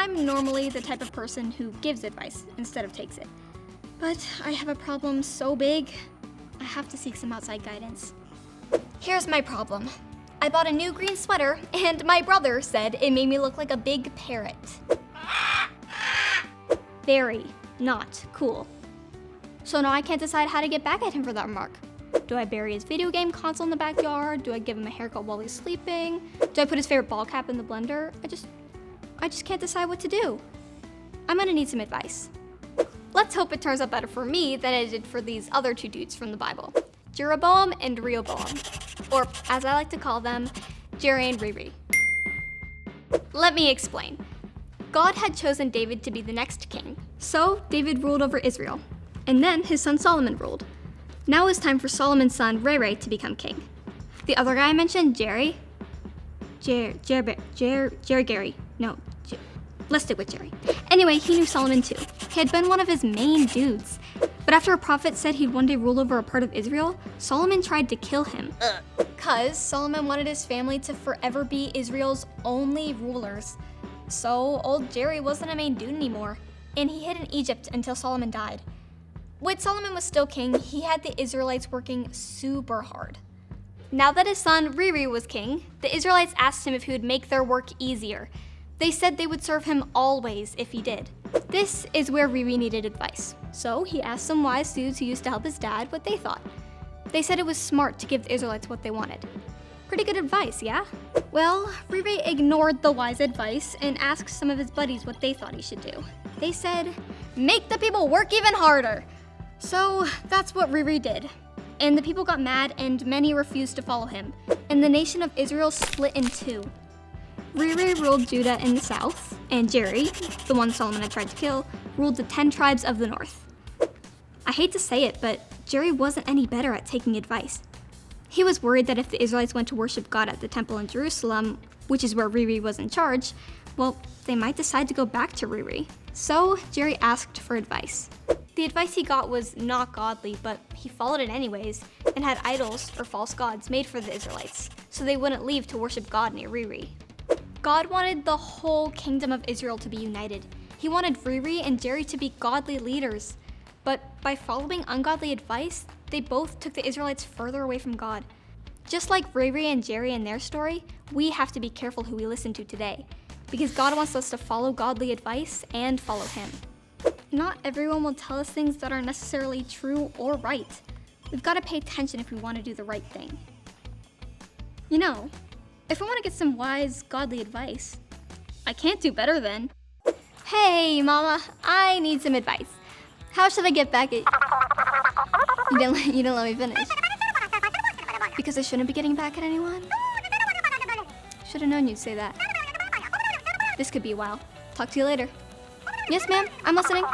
I'm normally the type of person who gives advice instead of takes it. But I have a problem so big, I have to seek some outside guidance. Here's my problem. I bought a new green sweater, and my brother said it made me look like a big parrot. Very not cool. So now I can't decide how to get back at him for that remark. Do I bury his video game console in the backyard? Do I give him a haircut while he's sleeping? Do I put his favorite ball cap in the blender? I just can't decide what to do. I'm gonna need some advice. Let's hope it turns out better for me than it did for these other two dudes from the Bible, Jeroboam and Rehoboam, or as I like to call them, Jerry and Riri. Let me explain. God had chosen David to be the next king, so David ruled over Israel, and then his son Solomon ruled. Now it's time for Solomon's son Ray to become king. The other guy I mentioned, Jerry. Let's stick with Jerry. Anyway, he knew Solomon too. He had been one of his main dudes. But after a prophet said he'd one day rule over a part of Israel, Solomon tried to kill him. Cause Solomon wanted his family to forever be Israel's only rulers. So old Jerry wasn't a main dude anymore, and he hid in Egypt until Solomon died. When Solomon was still king, he had the Israelites working super hard. Now that his son Riri was king, the Israelites asked him if he would make their work easier. They said they would serve him always if he did. This is where Riri needed advice. So he asked some wise dudes who used to help his dad what they thought. They said it was smart to give the Israelites what they wanted. Pretty good advice, yeah? Well, Riri ignored the wise advice and asked some of his buddies what they thought he should do. They said, make the people work even harder. So that's what Riri did. And the people got mad and many refused to follow him. And the nation of Israel split in two. Riri ruled Judah in the south, and Jerry, the one Solomon had tried to kill, ruled the 10 tribes of the north. I hate to say it, but Jerry wasn't any better at taking advice. He was worried that if the Israelites went to worship God at the temple in Jerusalem, which is where Riri was in charge, well, they might decide to go back to Riri. So Jerry asked for advice. The advice he got was not godly, but he followed it anyways, and had idols or false gods made for the Israelites, so they wouldn't leave to worship God near Riri. God wanted the whole kingdom of Israel to be united. He wanted Riri and Jerry to be godly leaders. But by following ungodly advice, they both took the Israelites further away from God. Just like Riri and Jerry in their story, we have to be careful who we listen to today, because God wants us to follow godly advice and follow him. Not everyone will tell us things that aren't necessarily true or right. We've got to pay attention if we want to do the right thing. You know, if I want to get some wise, godly advice, I can't do better than, hey, Mama, I need some advice. How should I get back at... You didn't let me finish. Because I shouldn't be getting back at anyone? Should have known you'd say that. This could be a while. Talk to you later. Yes, ma'am, I'm listening.